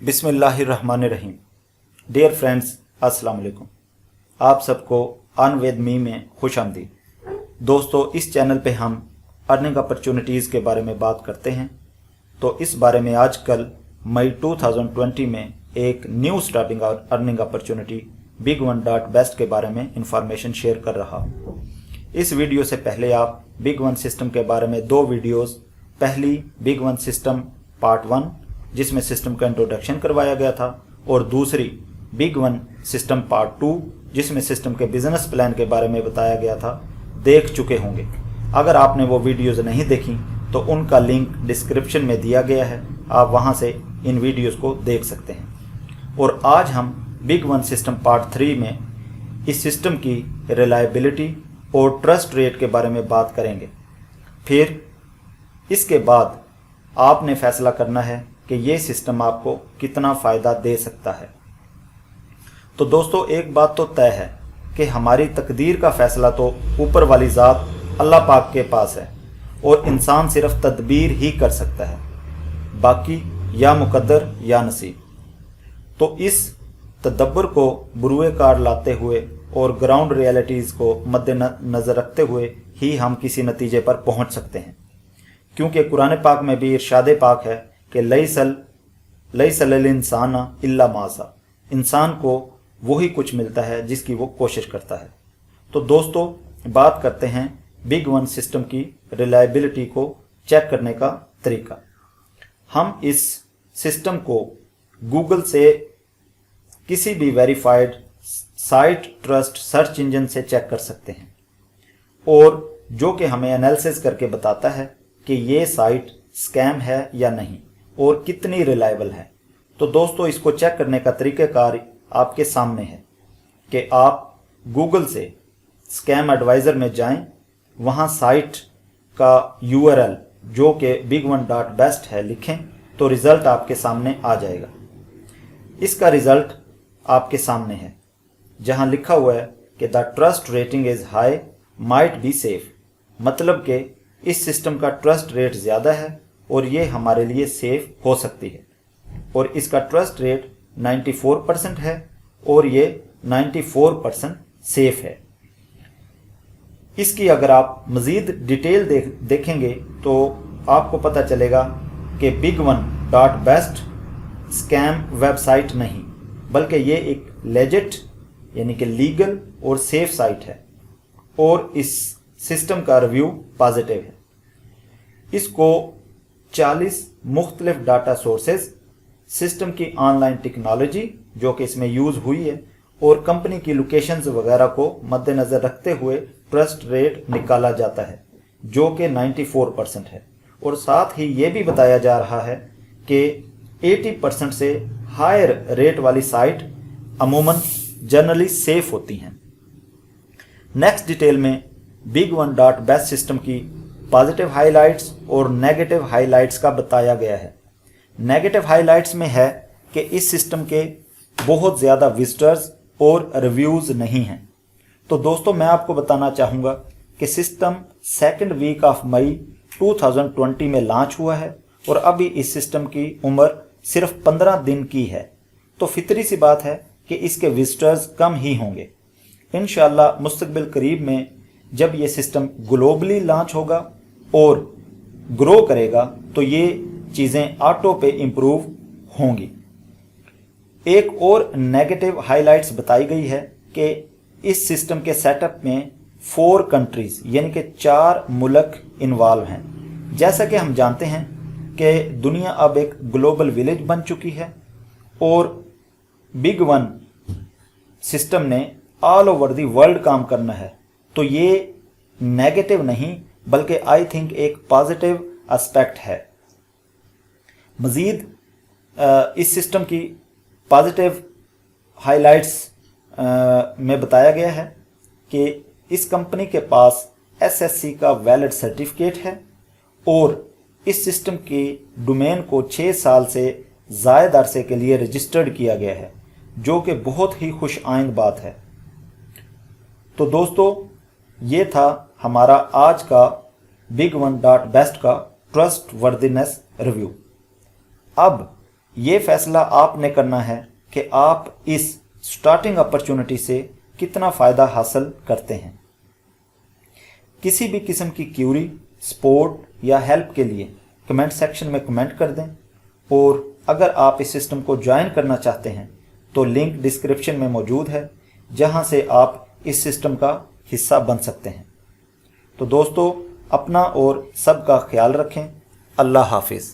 बिस्मिल्लाहिर्रहमानिर्रहीम। Dear friends, अस्सलाम वालेकुम। आप सबको अर्न विद मी में खुश आमदीद। दोस्तों, इस चैनल पे हम अर्निंग अपॉर्चुनिटीज़ के बारे में बात करते हैं। तो इस बारे में आजकल मई 2020 में एक new starting earning opportunity big one dot best के बारे में इंफॉर्मेशन शेयर कर रहा हूँ। इस वीडियो से पहले आप बिग वन सिस्टम के बारे में दो वीडियोस, पहली बिग वन सिस्टम पार्ट 1 जिसमें सिस्टम का इंट्रोडक्शन करवाया गया था, और दूसरी बिग वन सिस्टम पार्ट 2 जिसमें सिस्टम के बिजनेस प्लान के बारे में बताया गया था, देख चुके होंगे। अगर आपने वो वीडियोस नहीं देखी तो उनका लिंक डिस्क्रिप्शन में दिया गया है, आप वहां से इन वीडियोस को देख सकते हैं। और आज हम बिग वन सिस्टम पार्ट 3 में इस सिस्टम की रिलायबिलिटी और ट्रस्ट रेट के बारे में बात करेंगे। फिर इसके बाद आपने फैसला करना है कि ये सिस्टम आपको कितना फ़ायदा दे सकता है। तो दोस्तों, एक बात तो तय है कि हमारी तकदीर का फैसला तो ऊपर वाली ज़ात अल्लाह पाक के पास है, और इंसान सिर्फ तदबीर ही कर सकता है, बाकी या मुकद्दर या नसीब। तो इस तदब्बर को बुरुए कार लाते हुए और ग्राउंड रियलिटीज़ को मद्देनज़र रखते हुए ही हम किसी नतीजे पर पहुंच सकते हैं। क्योंकि कुरान पाक में भी इरशाद पाक है कि लैसल इंसान इल्ला मासा, इंसान को वही कुछ मिलता है जिसकी वो कोशिश करता है। तो दोस्तों, बात करते हैं बिग वन सिस्टम की रिलायबिलिटी को चेक करने का तरीका। हम इस सिस्टम को गूगल से किसी भी verified site trust search engine से चेक कर सकते हैं, और जो कि हमें एनालिसिस करके बताता है कि ये साइट स्कैम है या नहीं और कितनी रिलायबल है। तो दोस्तों, इसको चेक करने का तरीक़ाकार आपके सामने है कि आप गूगल से स्कैम एडवाइज़र में जाएं, वहाँ साइट का URL जो कि big1.best है लिखें, तो रिज़ल्ट आपके सामने आ जाएगा। इसका रिज़ल्ट आपके सामने है, जहाँ लिखा हुआ है कि the trust rating is high might be safe, मतलब कि इस सिस्टम का ट्रस्ट रेट ज़्यादा है और ये हमारे लिए सेफ हो सकती है। और इसका ट्रस्ट रेट 94% है और ये 94% सेफ है। इसकी अगर आप मज़ीद डिटेल देखेंगे तो आपको पता चलेगा कि big one dot best scam website नहीं, बल्कि ये एक लेजिट यानी कि लीगल और सेफ साइट है, और इस सिस्टम का रिव्यू पॉजिटिव है। इसको 40 मुख्तलिफ डाटा सोर्सेज, सिस्टम की ऑनलाइन टेक्नोलॉजी जो कि इसमें यूज़ हुई है, और कंपनी की लोकेशंस वगैरह को मद्देनज़र रखते हुए ट्रस्ट रेट निकाला जाता है जो कि 94% है। और साथ ही ये भी बताया जा रहा है कि 80% से हायर रेट वाली साइट अमूमन जनरली सेफ होती हैं। नेक्स्ट डिटेल में big one dot best system की पॉजिटिव हाइलाइट्स और नेगेटिव हाइलाइट्स का बताया गया है। नेगेटिव हाइलाइट्स में है कि इस सिस्टम के बहुत ज़्यादा विजिटर्स और रिव्यूज़ नहीं हैं। तो दोस्तों, मैं आपको बताना चाहूँगा कि system 2nd week of May 2020 में लॉन्च हुआ है, और अभी इस सिस्टम की उम्र सिर्फ 15 दिन की है। तो फितरी सी बात है कि इसके विजिटर्स कम ही होंगे। इंशाअल्लाह मुस्तकबिल करीब में जब ये सिस्टम ग्लोबली लॉन्च होगा और ग्रो करेगा तो ये चीज़ें ऑटो पे इम्प्रूव होंगी। एक और नेगेटिव हाइलाइट्स बताई गई है कि इस सिस्टम के सेटअप में 4 कंट्रीज़ यानी कि 4 मुल्क इन्वॉल्व हैं। जैसा कि हम जानते हैं कि दुनिया अब एक ग्लोबल विलेज बन चुकी है, और बिग वन सिस्टम ने ऑल ओवर दी वर्ल्ड काम करना है। तो ये नेगेटिव नहीं बल्कि आई थिंक एक पॉजिटिव एस्पेक्ट है। मज़ीद इस सिस्टम की पॉजिटिव हाइलाइट्स में बताया गया है कि इस कंपनी के पास SSC का वैलिड सर्टिफिकेट है, और इस सिस्टम की डोमेन को 6 साल से ज़ायद अरसे के लिए रजिस्टर्ड किया गया है, जो कि बहुत ही खुश आइंद बात है। तो दोस्तों, ये था हमारा आज का बिग वन डॉट बेस्ट का ट्रस्ट वर्दीनेस रिव्यू। अब ये फैसला आपने करना है कि आप इस स्टार्टिंग अपॉर्चुनिटी से कितना फ़ायदा हासिल करते हैं। किसी भी किस्म की क्यूरी, सपोर्ट या हेल्प के लिए कमेंट सेक्शन में कमेंट कर दें, और अगर आप इस सिस्टम को ज्वाइन करना चाहते हैं तो लिंक डिस्क्रिप्शन में मौजूद है, जहां से आप इस सिस्टम का हिस्सा बन सकते हैं। तो दोस्तों, अपना और सबका ख्याल रखें। अल्लाह हाफिज़।